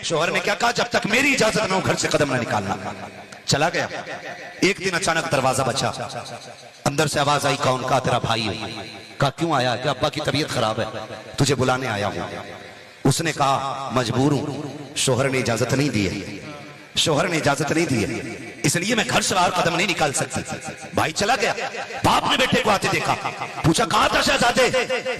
شوہر نے کیا کہا جب تک میری اجازت نہ ہو گھر سے قدم نہ نکالنا. چلا گیا. ایک دن اچانک دروازہ بچا, اندر سے آواز آئی کون؟ کہا تیرا بھائی ہوں. کہا کیوں آیا؟ کہ ابا کی طبیعت خراب ہے, تجھے بلانے آیا ہوں. اس نے کہا مجبور ہوں, شوہر نے اجازت نہیں دی ہے, شوہر نے اجازت نہیں دی ہے, اس لیے میں گھر سے باہر قدم نہیں نکال سکتی. بھائی چلا گیا. باپ نے بیٹے کو آتے دیکھا, پوچھا کہاں تھا شہزادے,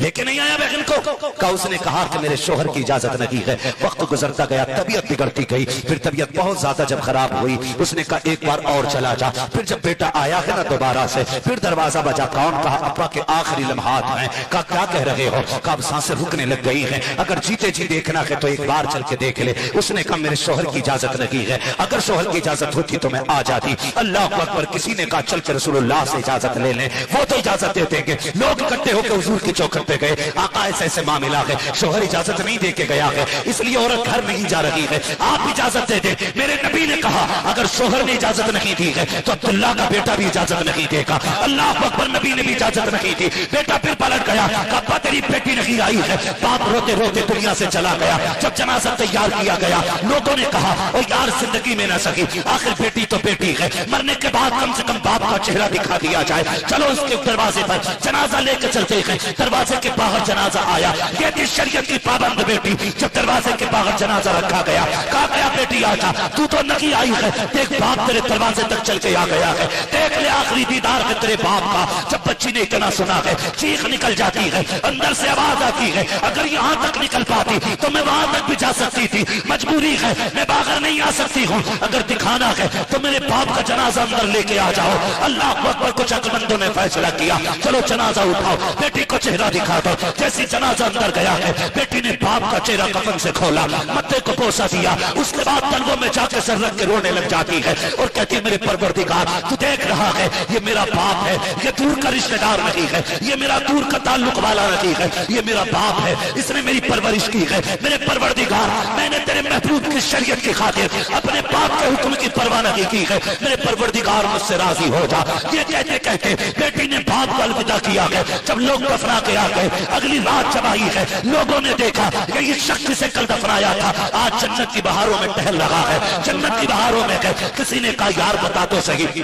لے کے نہیں آیا بہن کو؟ کہا اس نے کہا کہ میرے شوہر کی اجازت نہیں ہے. وقت گزرتا گیا, طبیعت بگڑتی گئی, پھر طبیعت بہت زیادہ جب خراب ہوئی اس نے کہا ایک بار اور چلا جا. پھر جب بیٹا آیا ہے نا دوبارہ سے, پھر دروازہ بجا. کون؟ کہا ابا کے آخری لمحات ہیں. کہا کیا کہہ رہے ہو؟ کہا اب سانسیں رکنے لگ گئی ہیں, اگر جیتے جی دیکھنا ہے تو ایک بار چل کے دیکھ لے. اس نے کہا میرے شوہر کی اجازت نہیں ہے, اگر شوہر کی اجازت ہوتی تو میں آ جاتی. اللہ اکبر. کسی نے کہا چل کے رسول اللہ سے اجازت لے لیں, وہ تو اجازت دے دیں گے. لوگ اکٹھے ہو کے حضور کی چوکھٹ پہ گئے. آقا ایسے ایسے معاملہ ہے, شوہر اجازت نہیں دے کے گیا ہے, اس لیے عورت گھر نہیں جا رہی ہے, آپ اجازت دے دیں. میرے نبی نے کہا اگر شوہر نے اجازت نہیں دی ہے تو عبداللہ کا بیٹا بھی اجازت نہیں دے گا. اللہ اکبر. نبی نے بھی اجازت نہیں دی. بیٹا پھر پلٹ گیا, کہا ابا تیری بیٹی نہیں آئی ہے. باپ روتے روتے دنیا سے چلا گیا. جب جنازہ تیار کیا گیا لوگوں نے کہا او یار زندگی میں نہ سکی, آخر بیٹی تو بیٹی ہے, مرنے کے بعد کم سے کم باپ کا چہرہ دکھا دیا جائے. چلو اس کے دروازے پر جنازہ لے کے چلتے ہیں. دروازے کے باہر جنازہ آیا. یہ تھی شریعت کی پابند بیٹی. جب دروازے کے باہر جنازہ رکھا گیا, کہا گیا بیٹی آ جا, تو نہیں آئی ہے, دیکھ باپ تیرے دروازے تک چل کے آ گیا ہے, دیکھ لے آخری دیدار ہے تیرے باپ کا. جب بچی نے اتنا سنا ہے چیخ نکل جاتی ہے, اندر سے آواز آتی ہے اگر یہاں تک نکل پاتی تو میں وہاں تک بھی جا سکتی تھی, مجبوری ہے میں باہر نہیں آ سکتی ہوں. اگر دکھانا ہے تو میرے باپ کا جنازہ اندر لے کے آ جاؤ. اللہ اکبر. کچھ عقلمندوں نے فیصلہ کیا چلو جنازہ اٹھاؤ, بیٹی کو چہرہ دکھا دو. جیسی جنازہ اندر گیا ہے بیٹی نے باپ کا چہرہ کفن سے کھولا, متھے کو بوسہ دیا. اس کے بعد تنگوں میں جا کے سر رکھ کے رونے لگ جاتی ہے اور کہتی ہے میرے پروردگار تو دیکھ رہا ہے یہ میرا باپ ہے, یہ دور کا رشتہ دار نہیں ہے, یہ میرا دور کا تعلق والا نہیں ہے, یہ میرا باپ ہے, اس نے میری پرورش کی ہے. میرے پروردگار میں نے تیرے محبوب کی شریعت کی خاطر اپنے باپ کے حکم کی پرواہ نہیں کی ہے, میرے پروردگار مجھ سے راضی ہو جا. یہ کہتے کہتے بیٹی نے باپ کو الوداع کیا ہے. جب لوگ دفنا کے آ گئے, اگلی رات جب آئی ہے لوگوں نے دیکھا کہ یہ شخص سے کل دفنایا تھا آج جنت کی بہاروں میں ٹہل رہا ہے, جنت کی بہاروں میں ہے. کسی نے کہا یار بتا تو صحیح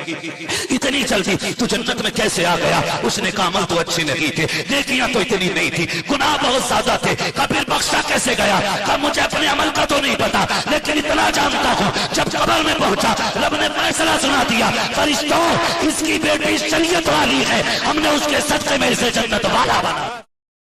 اتنی جلدی تو جنت میں کیسے آ گیا؟ اس نے کہا عمل تو اچھے نہیں تھے, نیکیاں تو اتنی نہیں تھی, گناہ بہت زیادہ تھے. پھر بخشا کیسے گیا؟ کہا مجھے اپنے عمل کا تو نہیں پتا, لیکن اتنا جانتا ہوں جب قبر میں پہنچا رب نے فیصلہ سنا دیا, فرشتوں اس کی بیٹی شریعت والی ہے, ہم نے اس کے صدقے میں اسے جنت والا بنا.